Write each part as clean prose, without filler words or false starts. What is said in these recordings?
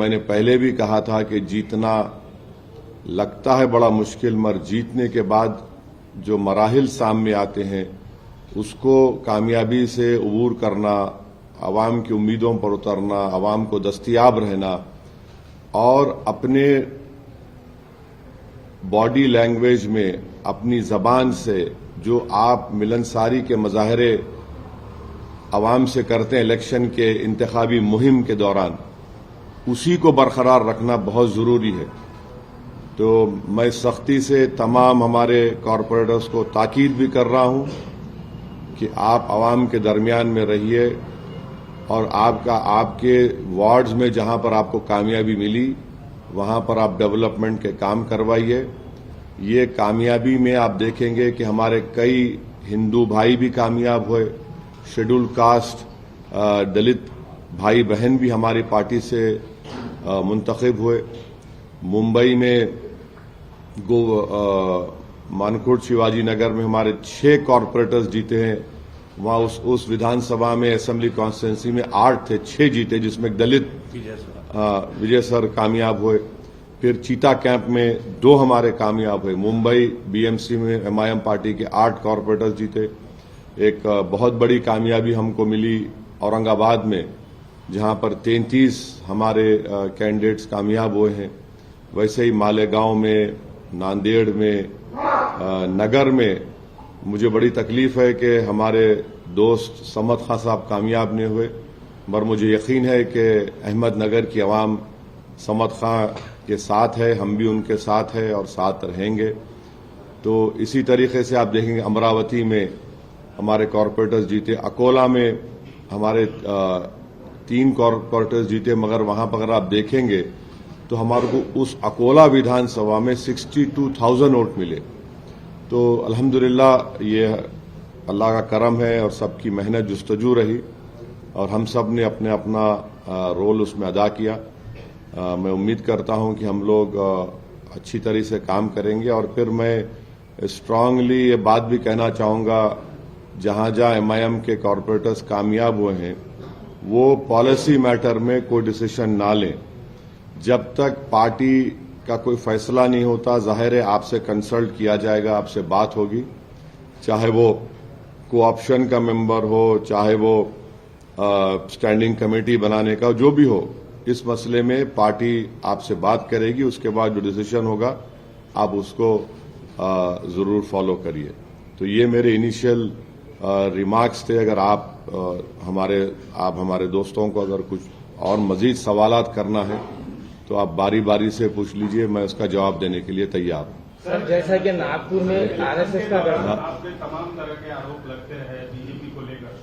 मैंने पहले भी कहा था कि जीतना लगता है बड़ा मुश्किल, मगर जीतने के बाद जो मराहिल सामने आते हैं उसको कामयाबी से अबूर करना, आवाम की उम्मीदों पर उतरना, आवाम को दस्तयाब रहना और अपने बॉडी लैंग्वेज में, अपनी जबान से जो आप मिलनसारी के मुजाहरे आवाम से करते हैं इलेक्शन के इंतखाबी मुहिम के दौरान, उसी को बरकरार रखना बहुत जरूरी है। तो मैं सख्ती से तमाम हमारे कॉरपोरेटर्स को ताकीद भी कर रहा हूं कि आप आवाम के दरमियान में रहिए और आपके वार्ड्स में जहां पर आपको कामयाबी मिली वहां पर आप डेवलपमेंट के काम करवाइए। ये कामयाबी में आप देखेंगे कि हमारे कई हिंदू भाई भी कामयाब हुए, शेड्यूल कास्ट दलित भाई बहन भी हमारी पार्टी से मुंतखब हुए। मुंबई में मानकोट शिवाजी नगर में हमारे 6 कॉरपोरेटर्स जीते हैं। वहां उस विधानसभा में असेंबली कॉन्स्टिट्यूंसी में 8 थे, 6 जीते, जिसमें दलित विजय सर कामयाब हुए। फिर चीता कैंप में 2 हमारे कामयाब हुए। मुंबई बीएमसी में एमआईएम पार्टी के 8 कॉरपोरेटर्स जीते। एक बहुत बड़ी कामयाबी हमको मिली औरंगाबाद में, जहां पर 33 हमारे कैंडिडेट्स कामयाब हुए हैं। वैसे ही मालेगांव में, नांदेड़ में, नगर में मुझे बड़ी तकलीफ है कि हमारे दोस्त समद खां साहब कामयाब नहीं हुए, मगर मुझे यकीन है कि अहमदनगर की आवाम समद खां के साथ है, हम भी उनके साथ हैं और साथ रहेंगे। तो इसी तरीके से आप देखेंगे अमरावती में हमारे कॉरपोरेटर्स जीते, अकोला में हमारे 3 कॉरपोरेटर्स जीते, मगर वहां पर अगर आप देखेंगे तो हमारे को उस अकोला विधानसभा में 62,000 वोट मिले। तो अल्हम्दुलिल्लाह ये अल्लाह का करम है और सबकी मेहनत जुस्तजू रही और हम सब ने अपना रोल उसमें अदा किया। मैं उम्मीद करता हूं कि हम लोग अच्छी तरह से काम करेंगे। और फिर मैं स्ट्रांगली ये बात भी कहना चाहूंगा, जहां जहां एमआईएम के कॉरपोरेटर्स कामयाब हुए हैं वो पॉलिसी मैटर में कोई डिसीजन ना लें जब तक पार्टी का कोई फैसला नहीं होता। जाहिर है आपसे कंसल्ट किया जाएगा, आपसे बात होगी, चाहे वो कोऑप्शन का मेंबर हो, चाहे वो स्टैंडिंग कमेटी बनाने का, जो भी हो, इस मसले में पार्टी आपसे बात करेगी। उसके बाद जो डिसीजन होगा आप उसको जरूर फॉलो करिए। तो ये मेरे इनिशियल रिमार्क्स थे। अगर आप हमारे दोस्तों को अगर कुछ और मजीद सवालात करना है तो आप बारी बारी से पूछ लीजिए, मैं उसका जवाब देने के लिए तैयार हूं। सर, जैसा कि नागपुर में आरएसएस का आपके तमाम तरह के आरोप लगते हैं बीजेपी को लेकर,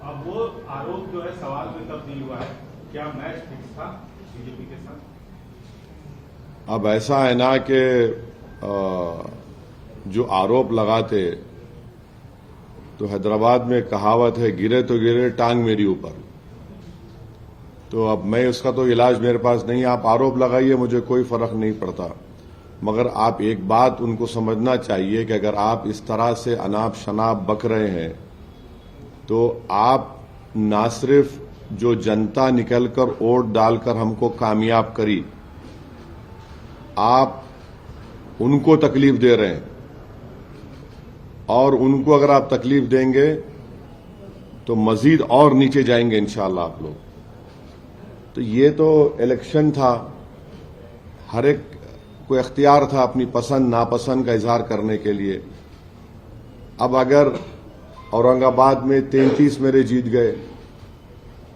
अब वो आरोप जो है सवाल में तब्दील हुआ है, क्या मैच फिक्स था बीजेपी के साथ? अब ऐसा है ना कि जो आरोप लगाते, तो हैदराबाद में कहावत है, गिरे तो गिरे टांग मेरी ऊपर। तो अब मैं उसका तो इलाज मेरे पास नहीं। आप आरोप लगाइए, मुझे कोई फर्क नहीं पड़ता, मगर आप एक बात उनको समझना चाहिए कि अगर आप इस तरह से अनाप शनाप बक रहे हैं तो आप ना सिर्फ जो जनता निकलकर वोट डालकर हमको कामयाब करी, आप उनको तकलीफ दे रहे हैं। और उनको अगर आप तकलीफ देंगे तो मजीद और नीचे जाएंगे इंशाअल्लाह आप लोग। तो ये तो इलेक्शन था, हर एक को इख्तियार था अपनी पसंद नापसंद का इजहार करने के लिए। अब अगर औरंगाबाद में 33 मेरे जीत गए,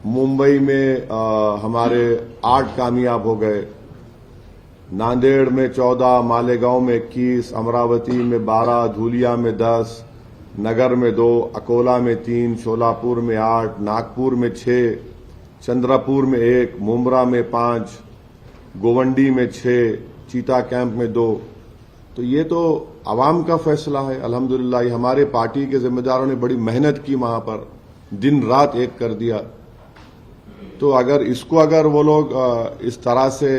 मुंबई में हमारे 8 कामयाब हो गए, नांदेड़ में 14, मालेगांव में 21, अमरावती में 12, धुलिया में 10, नगर में 2, अकोला में 3, शोलापुर में 8, नागपुर में 6, चंद्रपुर में 1, मुमरा में 5, गोवंडी में 6, चीता कैंप में 2। तो ये तो आवाम का फैसला है। अल्हम्दुलिल्लाह हमारे पार्टी के जिम्मेदारों ने बड़ी मेहनत की, वहां पर दिन रात एक कर दिया। तो अगर वो लोग इस तरह से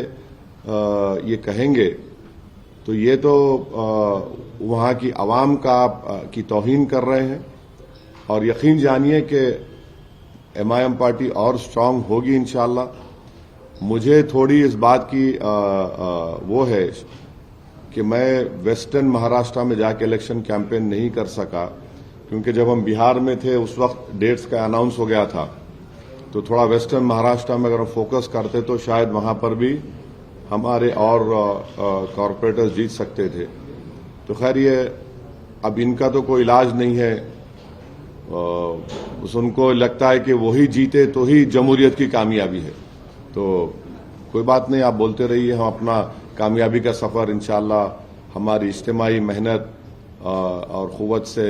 ये कहेंगे तो ये तो वहां की आवाम की तौहीन कर रहे हैं। और यकीन जानिए कि एमआईएम पार्टी और स्ट्रांग होगी इंशाअल्लाह। मुझे थोड़ी इस बात की वो है कि मैं वेस्टर्न महाराष्ट्र में जाके इलेक्शन कैंपेन नहीं कर सका, क्योंकि जब हम बिहार में थे उस वक्त डेट्स का अनाउंस हो गया था, तो थोड़ा वेस्टर्न महाराष्ट्र में अगर हम फोकस करते तो शायद वहां पर भी हमारे और कॉरपोरेटर्स जीत सकते थे। तो खैर ये अब इनका तो कोई इलाज नहीं है, उनको लगता है कि वही जीते तो ही जमहूरियत की कामयाबी है। तो कोई बात नहीं, आप बोलते रहिए, हम अपना कामयाबी का सफर इंशाअल्लाह हमारी इज्तिमाई मेहनत और कुव्वत से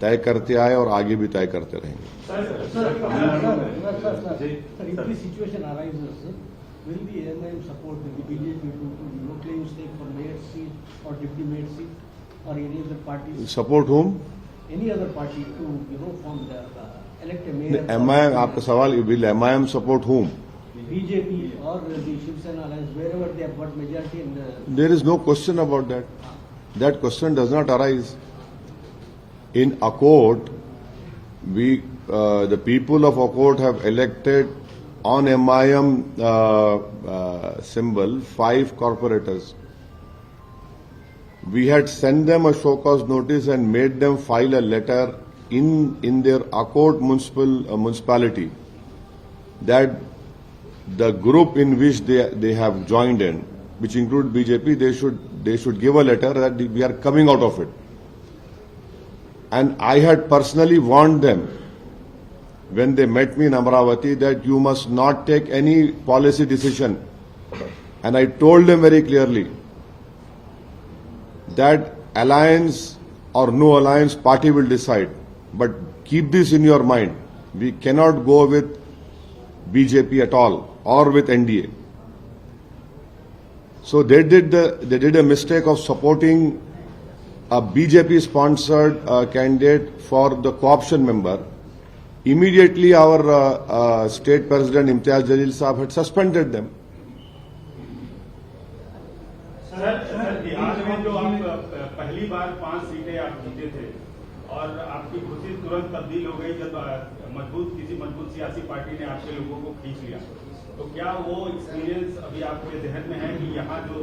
तय करते आए और आगे भी तय करते रहेंगे। If this situation arises, will the AMIM support the BJP to claim stake for mayor seat or deputy mayor seat or any other party? Support whom? Any other party to form the elect a mayor? MIM, आपका सवाल, will MIM support whom? BJP or the Shiv Sena alliance, wherever they have got majority in the. There is no question about that. That question does not arise. In Akot, the people of Akot have elected on MIM symbol 5 corporators. We had sent them a show cause notice and made them file a letter in their Akot municipality that the group in which they have joined in, which include BJP, they should give a letter that we are coming out of it. And I had personally warned them when they met me in Amravati that you must not take any policy decision. And I told them very clearly that alliance or no alliance, party will decide. But keep this in your mind. We cannot go with BJP at all or with NDA. So they did a mistake of supporting a BJP-sponsored candidate for the co-option member. Immediately, our state president Imtiaz Jalil Saab had suspended them. Sir Bihar में जो आप पहली बार 5 सीटें आप जीते थे और आपकी खुशी तुरंत तब्दील हो गई जब किसी मजबूत सियासी पार्टी ने आपके लोगों को खींच लिया, तो क्या वो एक्सपीरियंस अभी आपके जहन में है कि यहाँ जो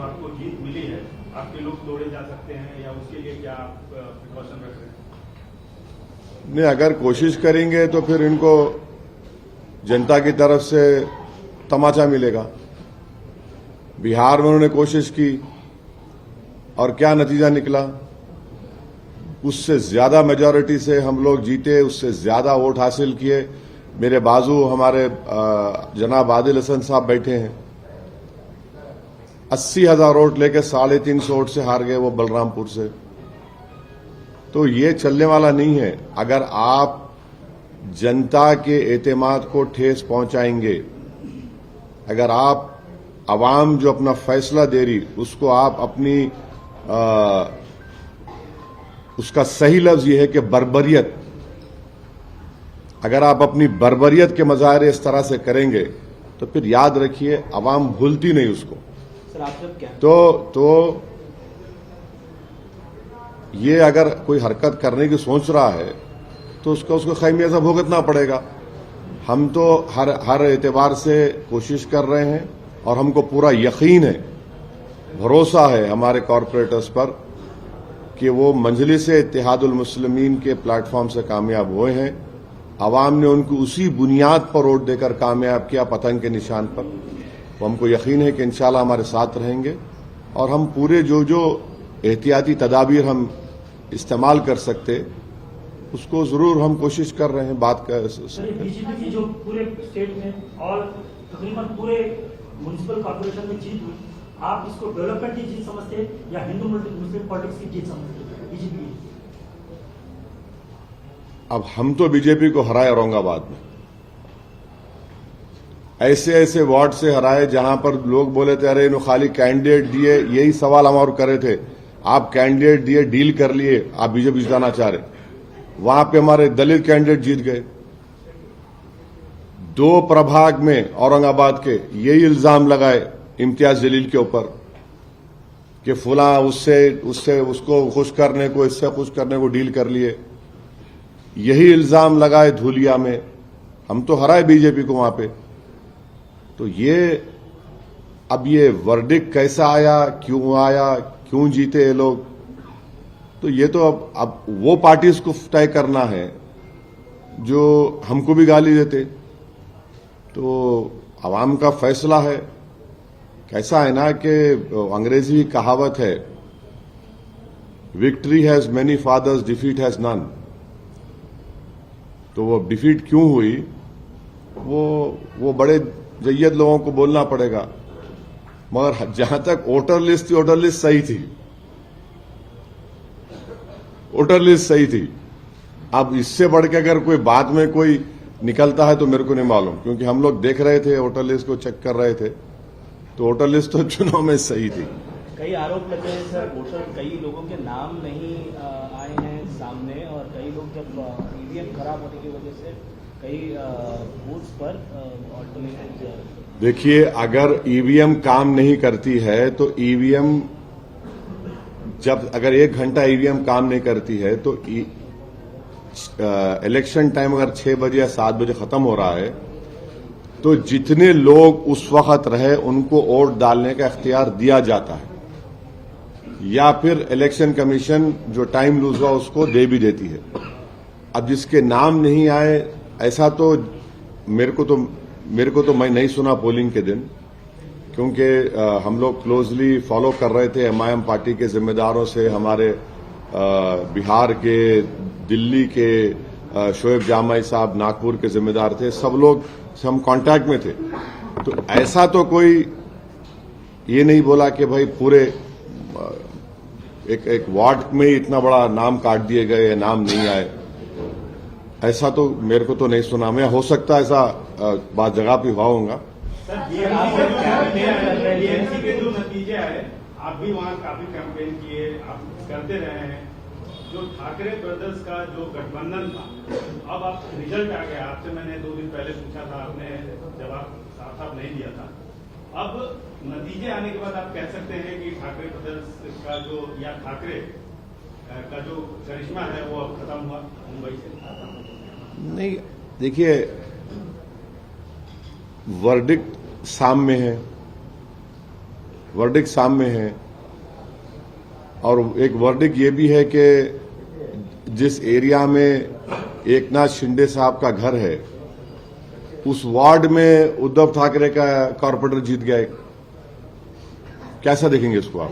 आपको जीत मिली है आपके लोग तोड़े जा सकते हैं, या उसके लिए क्या आप प्रिकॉशन रख रहे हैं? नहीं, अगर कोशिश करेंगे तो फिर इनको जनता की तरफ से तमाचा मिलेगा। बिहार में उन्होंने कोशिश की और क्या नतीजा निकला, उससे ज्यादा मेजॉरिटी से हम लोग जीते, उससे ज्यादा वोट हासिल किए। मेरे बाजू हमारे जनाब आदिल हसन साहब बैठे हैं, 80,000 वोट लेके 350 वोट से हार गए वो बलरामपुर से। तो ये चलने वाला नहीं है। अगर आप जनता के एतमाद को ठेस पहुंचाएंगे, अगर आप आवाम जो अपना फैसला दे रही उसको आप अपनी उसका सही लफ्ज ये है कि बर्बरियत, अगर आप अपनी बर्बरियत के मजाहरे इस तरह से करेंगे तो फिर याद रखिए आवाम भूलती नहीं उसको। सर आप सब क्या तो ये अगर कोई हरकत करने की सोच रहा है तो उसको खैमियाजा भुगतना पड़ेगा। हम तो हर एतबार से कोशिश कर रहे हैं और हमको पूरा यकीन है, भरोसा है हमारे कॉरपोरेटर्स पर कि वो मंजलिस इत्तेहादुल मुस्लिमीन के प्लेटफॉर्म से कामयाब हुए हैं। आवाम ने उनको उसी बुनियाद पर वोट देकर कामयाब किया, पतंग के निशान पर। तो हमको यकीन है कि इंशाल्लाह हमारे साथ रहेंगे और हम पूरे जो एहतियाती तदाबीर हम इस्तेमाल कर सकते उसको जरूर हम कोशिश कर रहे हैं। बात कर बीजेपी की जो पूरे स्टेट में और तकरीबन पूरे म्युनिसिपल कॉर्पोरेशन में जीत हुई, आप इसको डेवलपमेंट की जीत समझते हैं या हिंदू मुस्लिम पॉलिटिक्स की जीत समझते हैं बीजेपी की? अब हम तो बीजेपी को हराए औरंगाबाद में, ऐसे वार्ड से हराए जहां पर लोग बोले थे अरे इन्होंने खाली कैंडिडेट दिए। यही सवाल हम और करे थे, आप कैंडिडेट दिए, डील कर लिए, आप बीजेपी जिताना चाह रहे। वहां पे हमारे दलित कैंडिडेट जीत गए। 2 प्रभाग में औरंगाबाद के यही इल्जाम लगाए इम्तियाज जलील के ऊपर कि फुला उसको खुश करने को, इससे खुश करने को डील कर लिए। यही इल्जाम लगाए धूलिया में, हम तो हराए बीजेपी को वहां पे। तो तो अब ये वर्डिक्ट कैसा आया, क्यों जीते ये लोग, तो ये तो अब वो पार्टीज को तय करना है जो हमको भी गाली देते। तो अवाम का फैसला है। कैसा है ना कि अंग्रेजी कहावत है, victory has many fathers, defeat has none. तो वो डिफीट क्यों हुई, वो बड़े जय्यद लोगों को बोलना पड़ेगा। मगर जहां तक वोटर लिस्ट थी, वोटर लिस्ट सही थी, वोटर लिस्ट सही थी। अब इससे बढ़ के अगर कोई बाद में कोई निकलता है तो मेरे को नहीं मालूम, क्योंकि हम लोग देख रहे थे, वोटर लिस्ट को चेक कर रहे थे, तो वोटर लिस्ट तो चुनाव में सही थी। कई आरोप लगे हैं सर, वोटर कई लोगों के नाम नहीं आए हैं सामने, और कई लोग जब ईवीएम खराब होने की वजह से कई बूथ्स पर ऑल्टरनेटिव। देखिए, अगर ईवीएम काम नहीं करती है तो ईवीएम अगर 1 घंटा ईवीएम काम नहीं करती है तो इलेक्शन टाइम अगर 6 बजे या 7 बजे खत्म हो रहा है तो जितने लोग उस वक्त रहे उनको वोट डालने का इख्तियार दिया जाता है, या फिर इलेक्शन कमीशन जो टाइम लूज हुआ उसको दे भी देती है। अब जिसके नाम नहीं आए, ऐसा तो मेरे को तो मैं नहीं सुना पोलिंग के दिन, क्योंकि हम लोग क्लोजली फॉलो कर रहे थे एमआईएम पार्टी के जिम्मेदारों से, हमारे बिहार के, दिल्ली के शोएब जामाई साहब नागपुर के जिम्मेदार थे, सब लोग से हम कांटेक्ट में थे। तो ऐसा तो कोई ये नहीं बोला कि भाई पूरे एक वार्ड में ही इतना बड़ा नाम काट दिए गए, नाम नहीं आए, ऐसा तो मेरे को तो नहीं सुना। मैं हो सकता है ऐसा बात जगह पे हुआ होगा। सर, बीएमसी के जो नतीजे आए, आप भी वहाँ काफी कैंपेन किए, आप करते रहे हैं। जो ठाकरे ब्रदर्स का जो गठबंधन था, अब आप रिजल्ट आ गया, आपसे मैंने 2 दिन पहले पूछा था, आपने जवाब साफ नहीं दिया था। अब नतीजे आने के बाद आप कह सकते हैं कि ठाकरे ब्रदर्स का जो, या ठाकरे का जो करिश्मा है वो अब खत्म हुआ मुंबई से? नहीं, देखिए, वर्डिक्ट सामने है, वर्डिक्ट सामने है, और एक वर्डिक्ट ये भी है कि जिस एरिया में एकनाथ शिंदे साहब का घर है, उस वार्ड में उद्धव ठाकरे का कॉर्पोरेटर जीत गया। कैसा देखेंगे इसको आप?